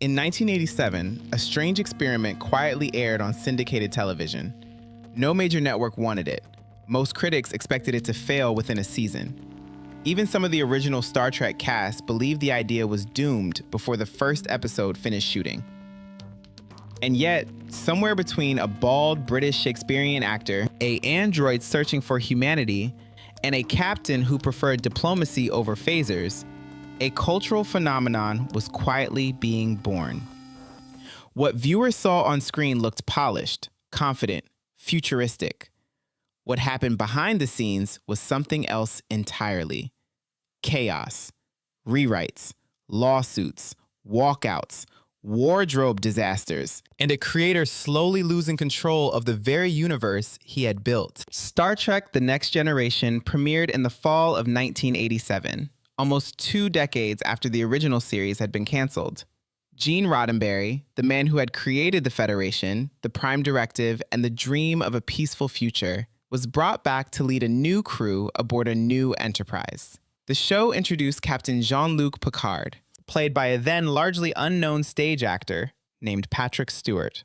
In 1987, a strange experiment quietly aired on syndicated television. No major network wanted it. Most critics expected it to fail within a season. Even some of the original Star Trek cast believed the idea was doomed before the first episode finished shooting. And yet, somewhere between a bald British Shakespearean actor, an android searching for humanity, and a captain who preferred diplomacy over phasers, a cultural phenomenon was quietly being born. What viewers saw on screen looked polished, confident, futuristic. What happened behind the scenes was something else entirely. Chaos, rewrites, lawsuits, walkouts, wardrobe disasters, and a creator slowly losing control of the very universe he had built. Star Trek: The Next Generation premiered in the fall of 1987, almost 2 decades after the original series had been canceled. Gene Roddenberry, the man who had created the Federation, the Prime Directive, and the dream of a peaceful future, was brought back to lead a new crew aboard a new enterprise. The show introduced Captain Jean-Luc Picard, played by a then largely unknown stage actor named Patrick Stewart.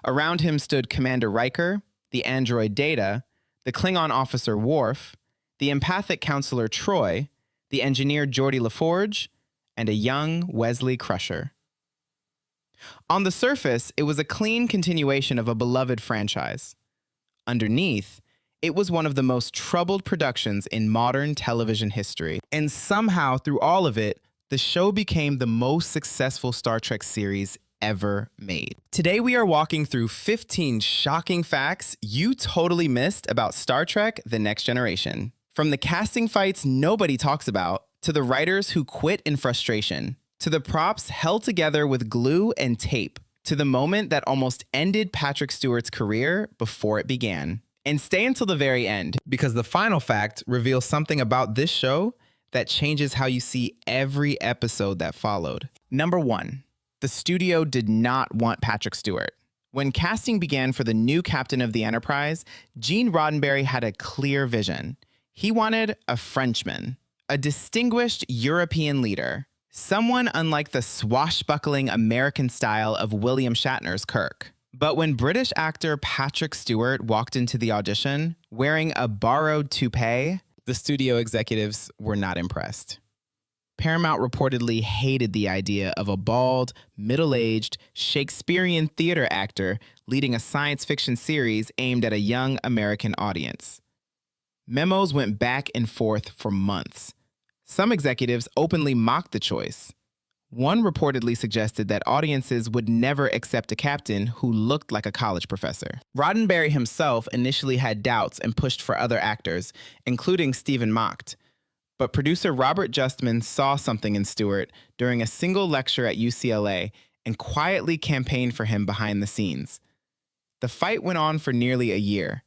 Around him stood Commander Riker, the android Data, the Klingon officer Worf, the empathic counselor Troy, the engineer Geordi LaForge, and a young Wesley Crusher. On the surface, it was a clean continuation of a beloved franchise. Underneath, it was one of the most troubled productions in modern television history. And somehow, through all of it, the show became the most successful Star Trek series ever made. Today, we are walking through 15 shocking facts you totally missed about Star Trek: The Next Generation. From the casting fights nobody talks about, to the writers who quit in frustration, to the props held together with glue and tape, to the moment that almost ended Patrick Stewart's career before it began. And stay until the very end, because the final fact reveals something about this show that changes how you see every episode that followed. Number 1, the studio did not want Patrick Stewart. When casting began for the new captain of the Enterprise, Gene Roddenberry had a clear vision. He wanted a Frenchman, a distinguished European leader, someone unlike the swashbuckling American style of William Shatner's Kirk. But when British actor Patrick Stewart walked into the audition wearing a borrowed toupee, the studio executives were not impressed. Paramount reportedly hated the idea of a bald, middle-aged, Shakespearean theater actor leading a science fiction series aimed at a young American audience. Memos went back and forth for months. Some executives openly mocked the choice. One reportedly suggested that audiences would never accept a captain who looked like a college professor. Roddenberry himself initially had doubts and pushed for other actors, including Stephen Macht. But producer Robert Justman saw something in Stewart during a single lecture at UCLA and quietly campaigned for him behind the scenes. The fight went on for nearly a year.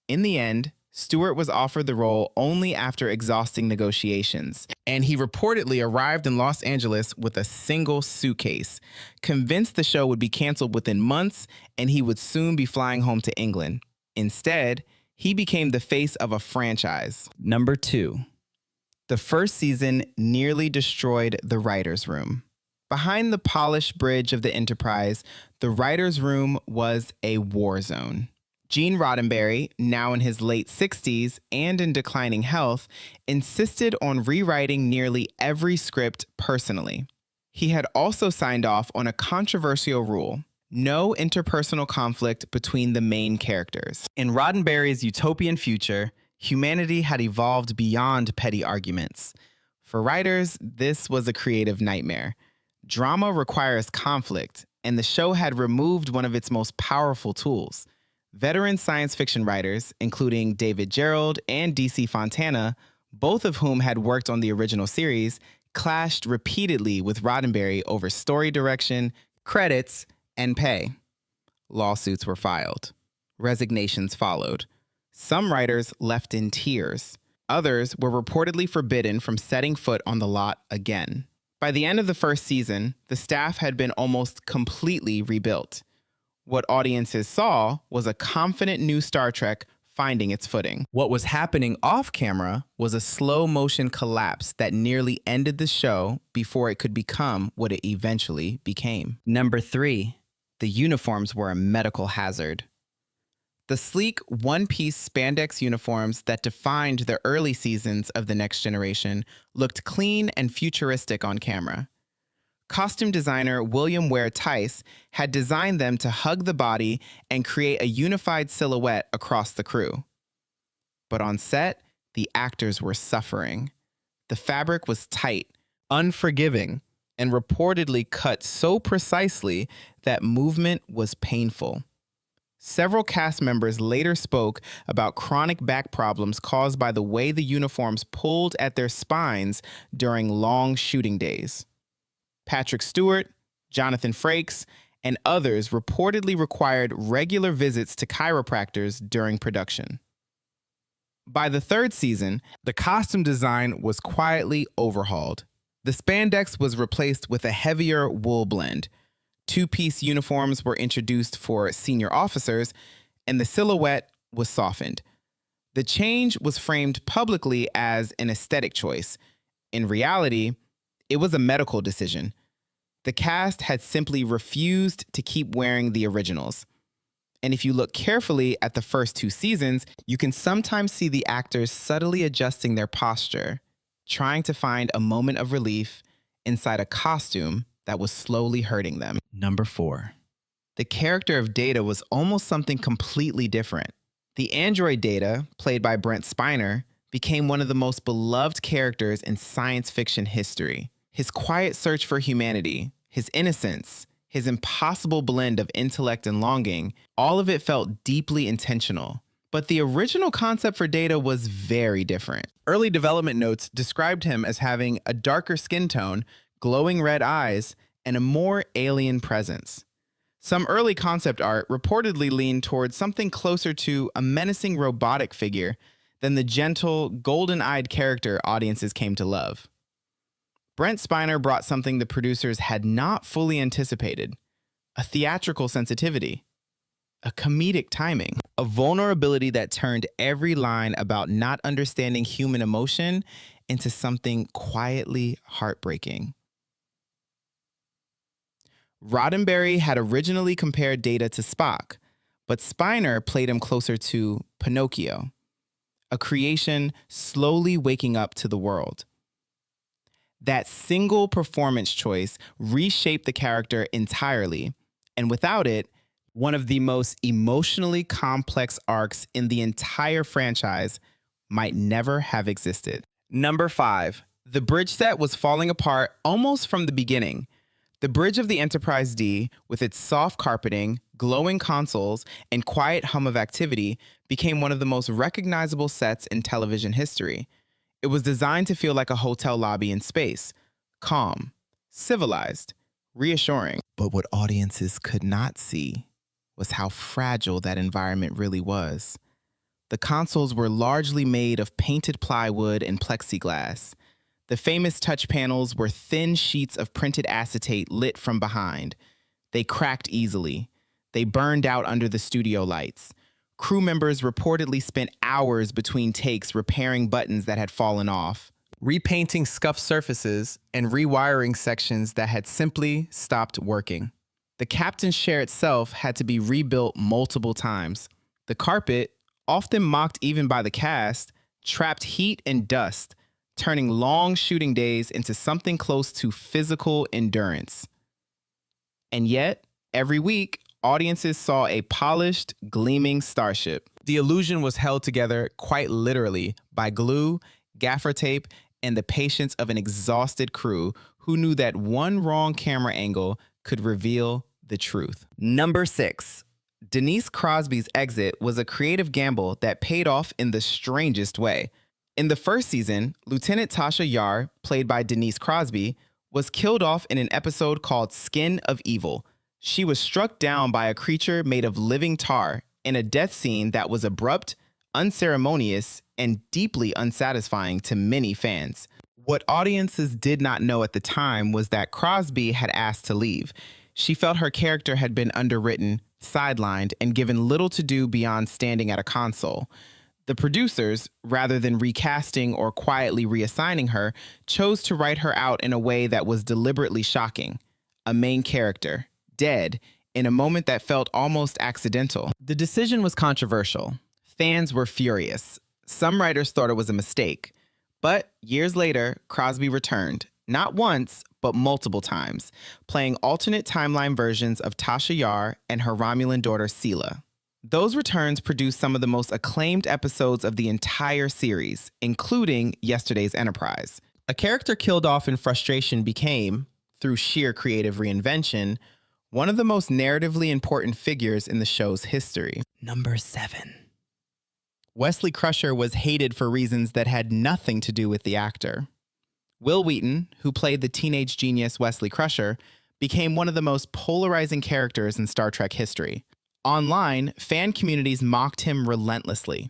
In the end, Stewart was offered the role only after exhausting negotiations, and he reportedly arrived in Los Angeles with a single suitcase, convinced the show would be canceled within months and he would soon be flying home to England. Instead, he became the face of a franchise. Number 2, the first season nearly destroyed the writer's room. Behind the polished bridge of the Enterprise, the writer's room was a war zone. Gene Roddenberry, now in his late 60s and in declining health, insisted on rewriting nearly every script personally. He had also signed off on a controversial rule: no interpersonal conflict between the main characters. In Roddenberry's utopian future, humanity had evolved beyond petty arguments. For writers, this was a creative nightmare. Drama requires conflict, and the show had removed one of its most powerful tools. Veteran science fiction writers, including David Gerrold and D.C. Fontana, both of whom had worked on the original series, clashed repeatedly with Roddenberry over story direction, credits, and pay. Lawsuits were filed. Resignations followed. Some writers left in tears. Others were reportedly forbidden from setting foot on the lot again. By the end of the first season, the staff had been almost completely rebuilt. What audiences saw was a confident new Star Trek finding its footing. What was happening off camera was a slow motion collapse that nearly ended the show before it could become what it eventually became. Number 3, the uniforms were a medical hazard. The sleek one-piece spandex uniforms that defined the early seasons of The Next Generation looked clean and futuristic on camera. Costume designer William Ware Tice had designed them to hug the body and create a unified silhouette across the crew. But on set, the actors were suffering. The fabric was tight, unforgiving, and reportedly cut so precisely that movement was painful. Several cast members later spoke about chronic back problems caused by the way the uniforms pulled at their spines during long shooting days. Patrick Stewart, Jonathan Frakes, and others reportedly required regular visits to chiropractors during production. By the third season, the costume design was quietly overhauled. The spandex was replaced with a heavier wool blend. Two-piece uniforms were introduced for senior officers, and the silhouette was softened. The change was framed publicly as an aesthetic choice. In reality, it was a medical decision. The cast had simply refused to keep wearing the originals. And if you look carefully at the first 2 seasons, you can sometimes see the actors subtly adjusting their posture, trying to find a moment of relief inside a costume that was slowly hurting them. Number 4. The character of Data was almost something completely different. The android Data, played by Brent Spiner, became one of the most beloved characters in science fiction history. His quiet search for humanity, his innocence, his impossible blend of intellect and longing, all of it felt deeply intentional. But the original concept for Data was very different. Early development notes described him as having a darker skin tone, glowing red eyes, and a more alien presence. Some early concept art reportedly leaned towards something closer to a menacing robotic figure than the gentle, golden-eyed character audiences came to love. Brent Spiner brought something the producers had not fully anticipated: a theatrical sensitivity, a comedic timing, a vulnerability that turned every line about not understanding human emotion into something quietly heartbreaking. Roddenberry had originally compared Data to Spock, but Spiner played him closer to Pinocchio, a creation slowly waking up to the world. That single performance choice reshaped the character entirely, and without it, one of the most emotionally complex arcs in the entire franchise might never have existed. Number 5. The bridge set was falling apart almost from the beginning. The bridge of the Enterprise D, with its soft carpeting, glowing consoles, and quiet hum of activity, became one of the most recognizable sets in television history. It was designed to feel like a hotel lobby in space, calm, civilized, reassuring. But what audiences could not see was how fragile that environment really was. The consoles were largely made of painted plywood and plexiglass. The famous touch panels were thin sheets of printed acetate lit from behind. They cracked easily. They burned out under the studio lights. Crew members reportedly spent hours between takes repairing buttons that had fallen off, repainting scuffed surfaces, and rewiring sections that had simply stopped working. The captain's chair itself had to be rebuilt multiple times. The carpet, often mocked even by the cast, trapped heat and dust, turning long shooting days into something close to physical endurance. And yet, every week, audiences saw a polished, gleaming starship. The illusion was held together quite literally by glue, gaffer tape, and the patience of an exhausted crew who knew that one wrong camera angle could reveal the truth. Number 6. Denise Crosby's exit was a creative gamble that paid off in the strangest way. In the first season, Lieutenant Tasha Yar, played by Denise Crosby, was killed off in an episode called Skin of Evil. She was struck down by a creature made of living tar in a death scene that was abrupt, unceremonious, and deeply unsatisfying to many fans. What audiences did not know at the time was that Crosby had asked to leave. She felt her character had been underwritten, sidelined, and given little to do beyond standing at a console. The producers, rather than recasting or quietly reassigning her, chose to write her out in a way that was deliberately shocking. A main character, dead, in a moment that felt almost accidental. The decision was controversial. Fans were furious. Some writers thought it was a mistake. But years later, Crosby returned, not once, but multiple times, playing alternate timeline versions of Tasha Yar and her Romulan daughter, Sela. Those returns produced some of the most acclaimed episodes of the entire series, including Yesterday's Enterprise. A character killed off in frustration became, through sheer creative reinvention, one of the most narratively important figures in the show's history. Number 7. Wesley Crusher was hated for reasons that had nothing to do with the actor. Will Wheaton, who played the teenage genius Wesley Crusher, became one of the most polarizing characters in Star Trek history. Online, fan communities mocked him relentlessly.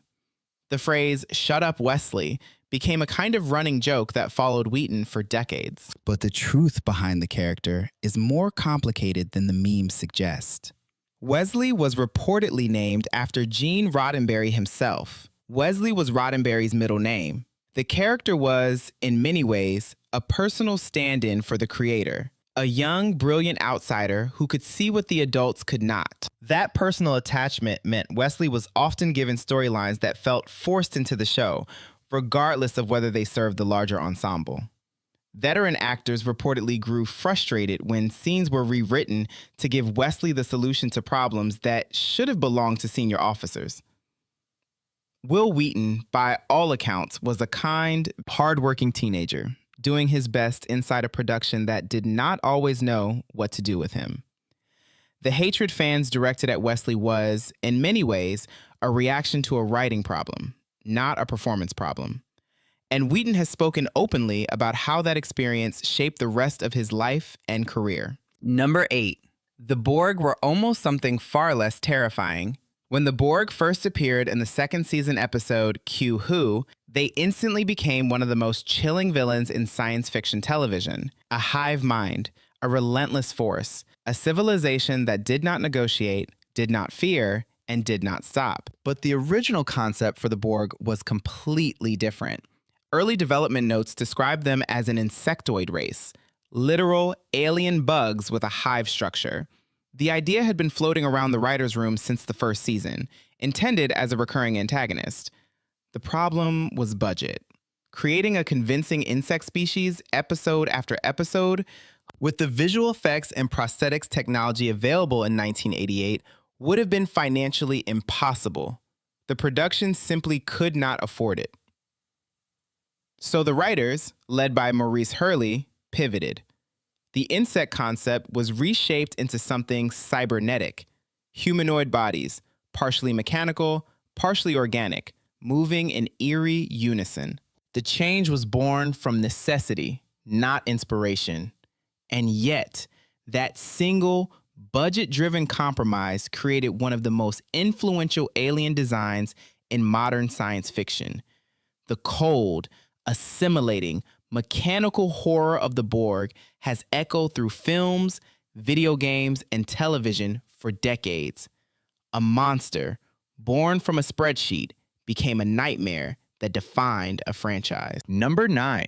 The phrase, "Shut up, Wesley," became a kind of running joke that followed Wheaton for decades. But the truth behind the character is more complicated than the memes suggest. Wesley was reportedly named after Gene Roddenberry himself. Wesley was Roddenberry's middle name. The character was, in many ways, a personal stand-in for the creator. A young, brilliant outsider who could see what the adults could not. That personal attachment meant Wesley was often given storylines that felt forced into the show, regardless of whether they served the larger ensemble. Veteran actors reportedly grew frustrated when scenes were rewritten to give Wesley the solution to problems that should have belonged to senior officers. Will Wheaton, by all accounts, was a kind, hardworking teenager, doing his best inside a production that did not always know what to do with him. The hatred fans directed at Wesley was, in many ways, a reaction to a writing problem, not a performance problem. And Wheaton has spoken openly about how that experience shaped the rest of his life and career. Number 8. The Borg were almost something far less terrifying. When the Borg first appeared in the second season episode Q Who, they instantly became one of the most chilling villains in science fiction television. A hive mind, a relentless force, a civilization that did not negotiate, did not fear, and did not stop. But the original concept for the Borg was completely different. Early development notes described them as an insectoid race, literal alien bugs with a hive structure. The idea had been floating around the writer's room since the first season, intended as a recurring antagonist. The problem was budget. Creating a convincing insect species episode after episode, with the visual effects and prosthetics technology available in 1988, would have been financially impossible. The production simply could not afford it. So the writers, led by Maurice Hurley, pivoted. The insect concept was reshaped into something cybernetic. Humanoid bodies, partially mechanical, partially organic, moving in eerie unison. The change was born from necessity, not inspiration. And yet, that single, budget-driven compromise created one of the most influential alien designs in modern science fiction. The cold, assimilating, mechanical horror of the Borg has echoed through films, video games, and television for decades. A monster, born from a spreadsheet, became a nightmare that defined a franchise. Number 9.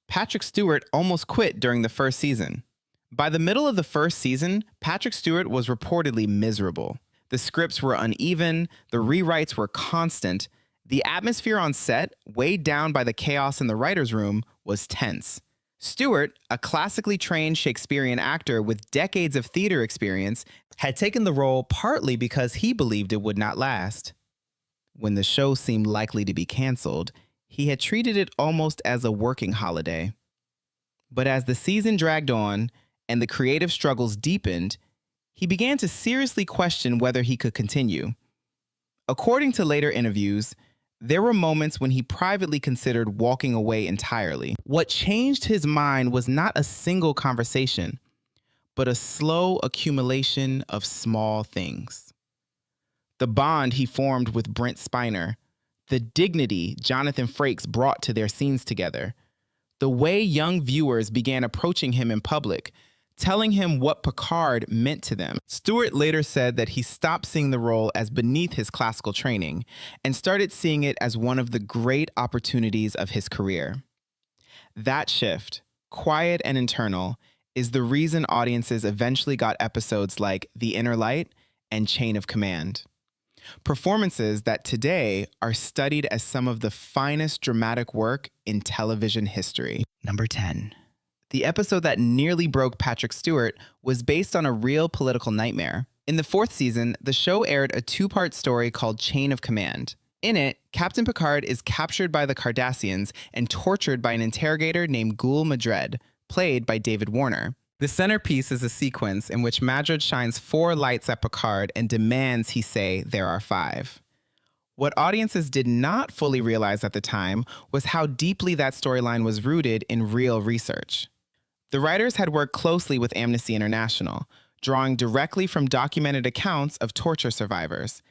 Patrick Stewart almost quit during the first season. By the middle of the first season, Patrick Stewart was reportedly miserable. The scripts were uneven, the rewrites were constant. The atmosphere on set, weighed down by the chaos in the writer's room, was tense. Stewart, a classically trained Shakespearean actor with decades of theater experience, had taken the role partly because he believed it would not last. When the show seemed likely to be canceled, he had treated it almost as a working holiday. But as the season dragged on and the creative struggles deepened, he began to seriously question whether he could continue. According to later interviews, there were moments when he privately considered walking away entirely. What changed his mind was not a single conversation, but a slow accumulation of small things. The bond he formed with Brent Spiner, the dignity Jonathan Frakes brought to their scenes together, the way young viewers began approaching him in public, telling him what Picard meant to them. Stewart later said that he stopped seeing the role as beneath his classical training and started seeing it as one of the great opportunities of his career. That shift, quiet and internal, is the reason audiences eventually got episodes like The Inner Light and Chain of Command. Performances that today are studied as some of the finest dramatic work in television history. Number 10. The episode that nearly broke Patrick Stewart was based on a real political nightmare. In the 4th season, the show aired a 2-part story called Chain of Command. In it, Captain Picard is captured by the Cardassians and tortured by an interrogator named Gul Madred, played by David Warner. The centerpiece is a sequence in which Madred shines 4 lights at Picard and demands he say there are 5. What audiences did not fully realize at the time was how deeply that storyline was rooted in real research. The writers had worked closely with Amnesty International, drawing directly from documented accounts of torture survivors.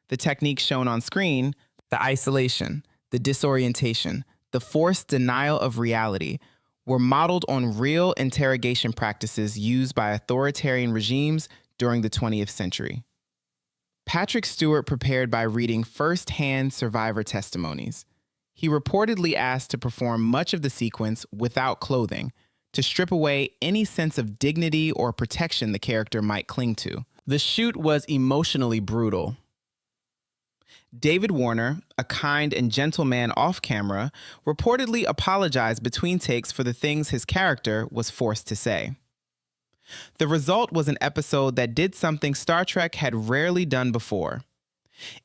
The techniques shown on screen, the isolation, the disorientation, the forced denial of reality, were modeled on real interrogation practices used by authoritarian regimes during the 20th century. Patrick Stewart prepared by reading first-hand survivor testimonies. He reportedly asked to perform much of the sequence without clothing, to strip away any sense of dignity or protection the character might cling to. The shoot was emotionally brutal. David Warner, a kind and gentle man off camera, reportedly apologized between takes for the things his character was forced to say. The result was an episode that did something Star Trek had rarely done before.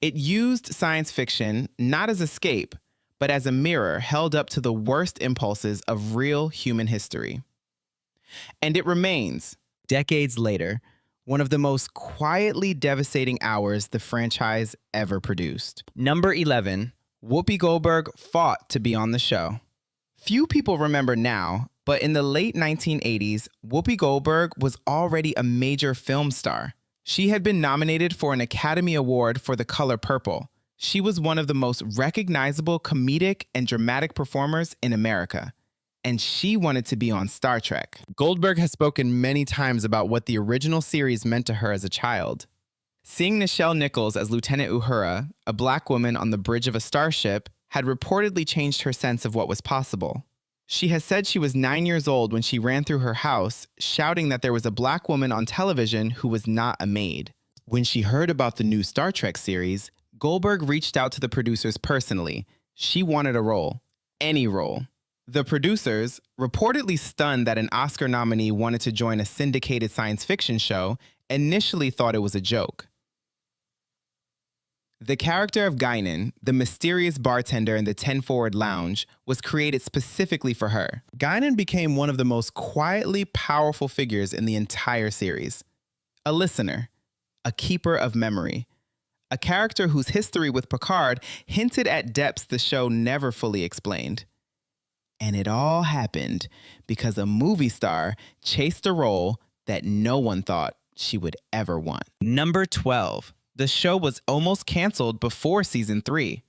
It used science fiction not as escape, but as a mirror held up to the worst impulses of real human history. And it remains, decades later, one of the most quietly devastating hours the franchise ever produced. Number 11, Whoopi Goldberg fought to be on the show. Few people remember now, but in the late 1980s, Whoopi Goldberg was already a major film star. She had been nominated for an Academy Award for The Color Purple. She was one of the most recognizable comedic and dramatic performers in America. And she wanted to be on Star Trek. Goldberg has spoken many times about what the original series meant to her as a child. Seeing Nichelle Nichols as Lieutenant Uhura, a black woman on the bridge of a starship, had reportedly changed her sense of what was possible. She has said she was 9 years old when she ran through her house, shouting that there was a black woman on television who was not a maid. When she heard about the new Star Trek series, Goldberg reached out to the producers personally. She wanted a role. Any role. The producers, reportedly stunned that an Oscar nominee wanted to join a syndicated science fiction show, initially thought it was a joke. The character of Guinan, the mysterious bartender in the 10 Forward Lounge, was created specifically for her. Guinan became one of the most quietly powerful figures in the entire series. A listener, a keeper of memory, a character whose history with Picard hinted at depths the show never fully explained. And it all happened because a movie star chased a role that no one thought she would ever want. Number 12. The show was almost canceled before season 3.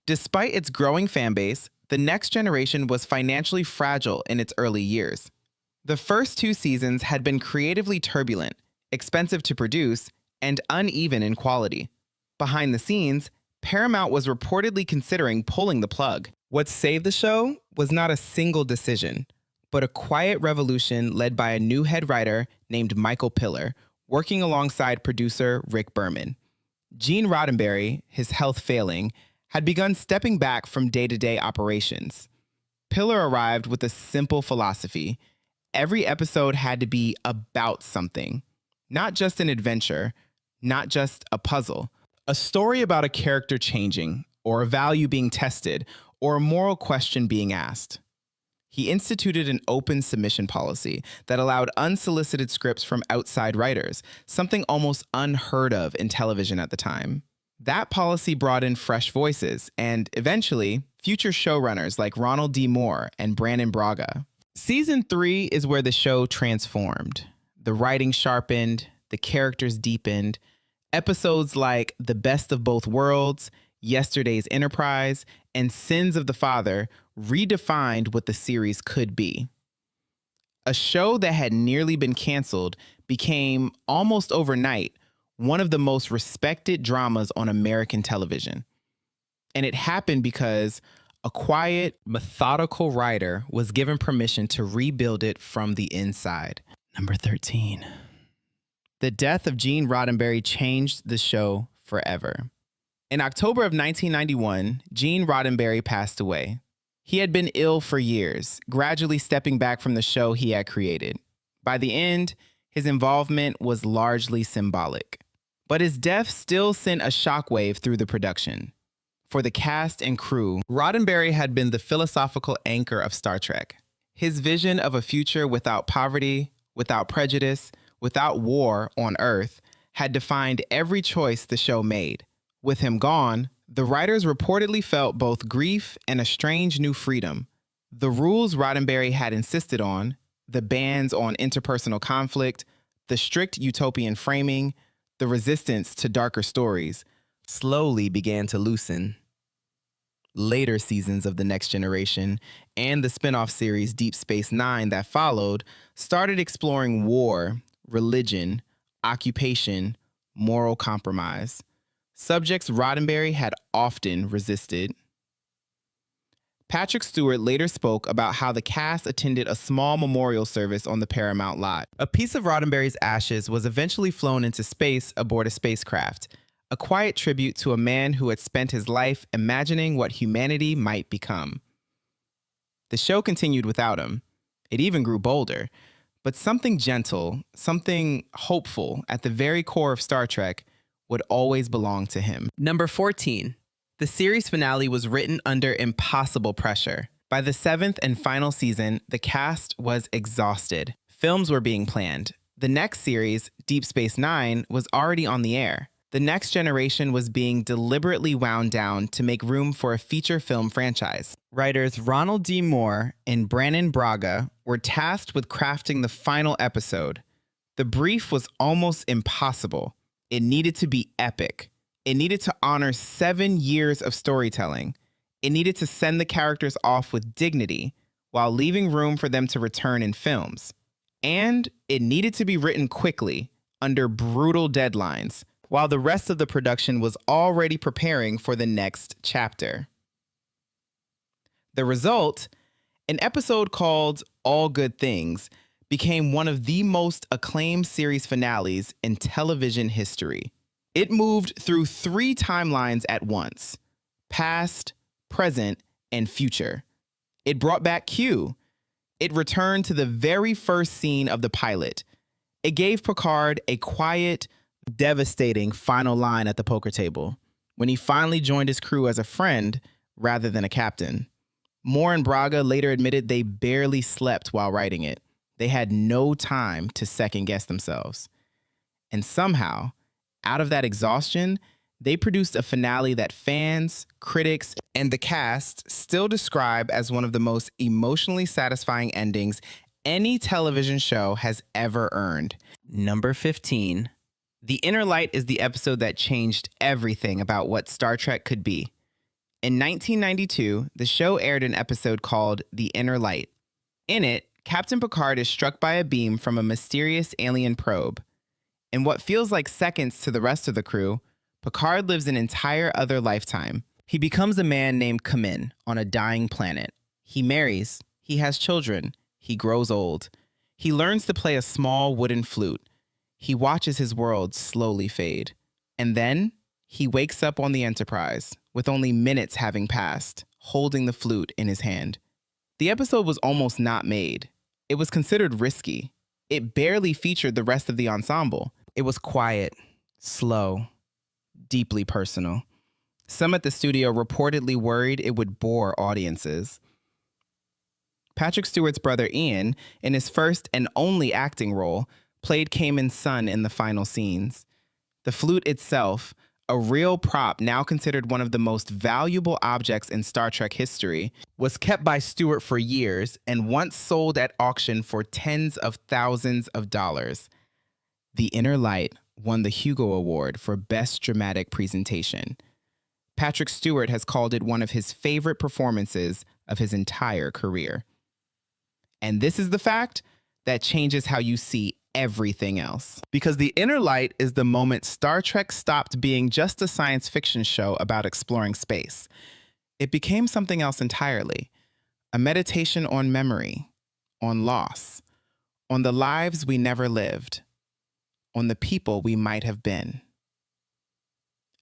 Despite its growing fan base, The Next Generation was financially fragile in its early years. The first 2 seasons had been creatively turbulent, expensive to produce, and uneven in quality. Behind the scenes, Paramount was reportedly considering pulling the plug. What saved the show was not a single decision, but a quiet revolution led by a new head writer named Michael Piller, working alongside producer Rick Berman. Gene Roddenberry, his health failing, had begun stepping back from day-to-day operations. Piller arrived with a simple philosophy. Every episode had to be about something, not just an adventure, not just a puzzle. A story about a character changing, or a value being tested, or a moral question being asked. He instituted an open submission policy that allowed unsolicited scripts from outside writers, something almost unheard of in television at the time. That policy brought in fresh voices and, eventually, future showrunners like Ronald D. Moore and Brannon Braga. Season 3 is where the show transformed. The writing sharpened, the characters deepened. Episodes like The Best of Both Worlds, Yesterday's Enterprise, and Sins of the Father redefined what the series could be. A show that had nearly been canceled became, almost overnight, one of the most respected dramas on American television. And it happened because a quiet, methodical writer was given permission to rebuild it from the inside. Number 13. The death of Gene Roddenberry changed the show forever. In October of 1991, Gene Roddenberry passed away. He had been ill for years, gradually stepping back from the show he had created. By the end, his involvement was largely symbolic. But his death still sent a shockwave through the production. For the cast and crew, Roddenberry had been the philosophical anchor of Star Trek. His vision of a future without poverty, without prejudice, without war on Earth had defined every choice the show made. With him gone, the writers reportedly felt both grief and a strange new freedom. The rules Roddenberry had insisted on, the bans on interpersonal conflict, the strict utopian framing, the resistance to darker stories, slowly began to loosen. Later seasons of The Next Generation and the spinoff series Deep Space Nine that followed started exploring war, religion, occupation, moral compromise. Subjects Roddenberry had often resisted. Patrick Stewart later spoke about how the cast attended a small memorial service on the Paramount lot. A piece of Roddenberry's ashes was eventually flown into space aboard a spacecraft, a quiet tribute to a man who had spent his life imagining what humanity might become. The show continued without him. It even grew bolder. But something gentle, something hopeful at the very core of Star Trek would always belong to him. Number 14. The series finale was written under impossible pressure. By the 7th and final season, the cast was exhausted. Films were being planned. The next series, Deep Space Nine, was already on the air. The Next Generation was being deliberately wound down to make room for a feature film franchise. Writers Ronald D. Moore and Brannon Braga were tasked with crafting the final episode. The brief was almost impossible. It needed to be epic. It needed to honor 7 years of storytelling. It needed to send the characters off with dignity while leaving room for them to return in films. And it needed to be written quickly, under brutal deadlines, while the rest of the production was already preparing for the next chapter. The result, an episode called All Good Things, became one of the most acclaimed series finales in television history. It moved through 3 timelines at once: past, present, and future. It brought back Q. It returned to the very first scene of the pilot. It gave Picard a quiet, devastating final line at the poker table when he finally joined his crew as a friend rather than a captain. Moore and Braga later admitted they barely slept while writing it. They had no time to second-guess themselves. And somehow, out of that exhaustion, they produced a finale that fans, critics, and the cast still describe as one of the most emotionally satisfying endings any television show has ever earned. Number 15. The Inner Light is the episode that changed everything about what Star Trek could be. In 1992, the show aired an episode called The Inner Light. In it, Captain Picard is struck by a beam from a mysterious alien probe. In what feels like seconds to the rest of the crew, Picard lives an entire other lifetime. He becomes a man named Guinan on a dying planet. He marries. He has children. He grows old. He learns to play a small wooden flute. He watches his world slowly fade. And then he wakes up on the Enterprise, with only minutes having passed, holding the flute in his hand. The episode was almost not made. It was considered risky. It barely featured the rest of the ensemble. It was quiet, slow, deeply personal. Some at the studio reportedly worried it would bore audiences. Patrick Stewart's brother Ian, in his first and only acting role, played Kamen's son in the final scenes. The flute itself, a real prop now considered one of the most valuable objects in Star Trek history, was kept by Stewart for years and once sold at auction for tens of thousands of dollars. The Inner Light won the Hugo Award for Best Dramatic Presentation. Patrick Stewart has called it one of his favorite performances of his entire career. And this is the fact that changes how you see everything else. Because The Inner Light is the moment Star Trek stopped being just a science fiction show about exploring space. It became something else entirely. A meditation on memory, on loss, on the lives we never lived, on the people we might have been.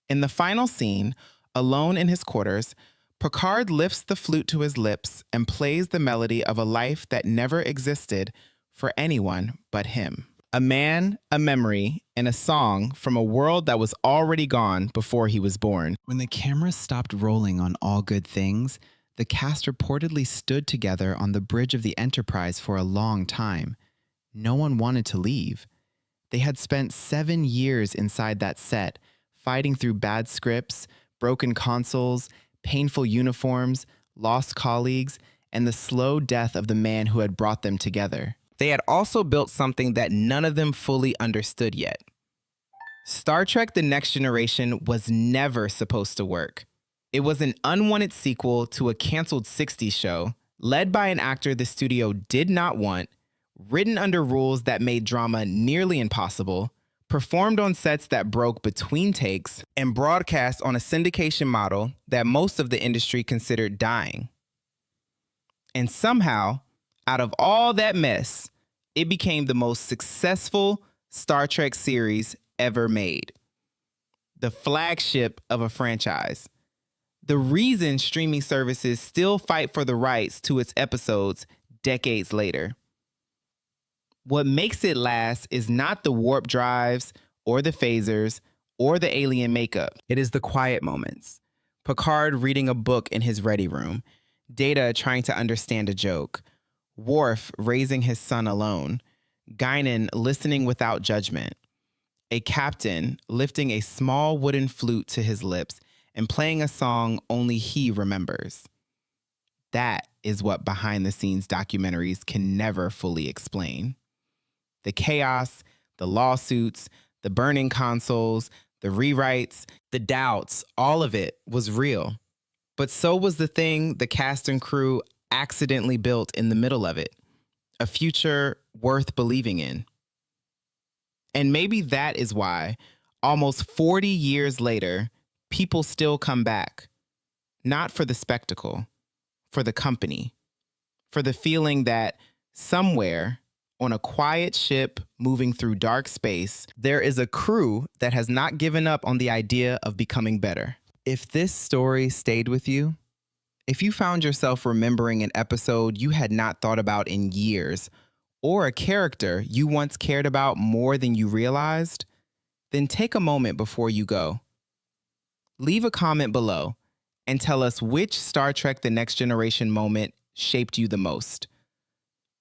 In the final scene, alone in his quarters, Picard lifts the flute to his lips and plays the melody of a life that never existed for anyone but him. A man, a memory, and a song from a world that was already gone before he was born. When the camera stopped rolling on All Good Things, the cast reportedly stood together on the bridge of the Enterprise for a long time. No one wanted to leave. They had spent 7 years inside that set, fighting through bad scripts, broken consoles, painful uniforms, lost colleagues, and the slow death of the man who had brought them together. They had also built something that none of them fully understood yet. Star Trek: The Next Generation was never supposed to work. It was an unwanted sequel to a canceled 60s show, led by an actor the studio did not want, written under rules that made drama nearly impossible, performed on sets that broke between takes, and broadcast on a syndication model that most of the industry considered dying. And somehow, out of all that mess, it became the most successful Star Trek series ever made. The flagship of a franchise. The reason streaming services still fight for the rights to its episodes decades later. What makes it last is not the warp drives or the phasers or the alien makeup. It is the quiet moments. Picard reading a book in his ready room. Data trying to understand a joke. Worf raising his son alone. Guinan listening without judgment. A captain lifting a small wooden flute to his lips and playing a song only he remembers. That is what behind-the-scenes documentaries can never fully explain. The chaos, the lawsuits, the burning consoles, the rewrites, the doubts, all of it was real. But so was the thing the cast and crew accidentally built in the middle of it. A future worth believing in. And maybe that is why, almost 40 years later, people still come back. Not for the spectacle, for the company, for the feeling that somewhere, on a quiet ship moving through dark space, there is a crew that has not given up on the idea of becoming better. If this story stayed with you, if you found yourself remembering an episode you had not thought about in years, or a character you once cared about more than you realized, then take a moment before you go. Leave a comment below and tell us which Star Trek: The Next Generation moment shaped you the most.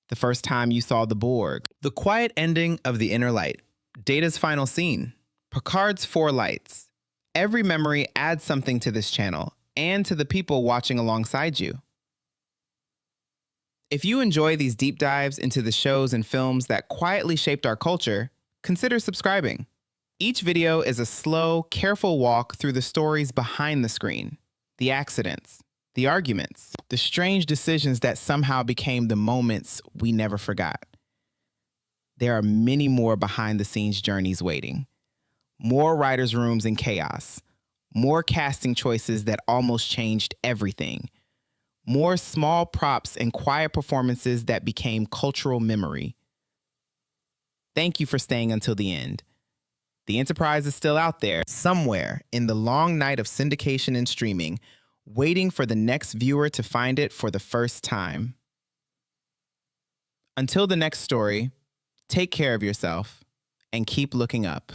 The first time you saw the Borg. The quiet ending of The Inner Light. Data's final scene. Picard's 4 lights. Every memory adds something to this channel and to the people watching alongside you. If you enjoy these deep dives into the shows and films that quietly shaped our culture, consider subscribing. Each video is a slow, careful walk through the stories behind the screen, the accidents, the arguments, the strange decisions that somehow became the moments we never forgot. There are many more behind-the-scenes journeys waiting. More writers' rooms and chaos. More casting choices that almost changed everything. More small props and quiet performances that became cultural memory. Thank you for staying until the end. The Enterprise is still out there, somewhere in the long night of syndication and streaming, waiting for the next viewer to find it for the first time. Until the next story, take care of yourself and keep looking up.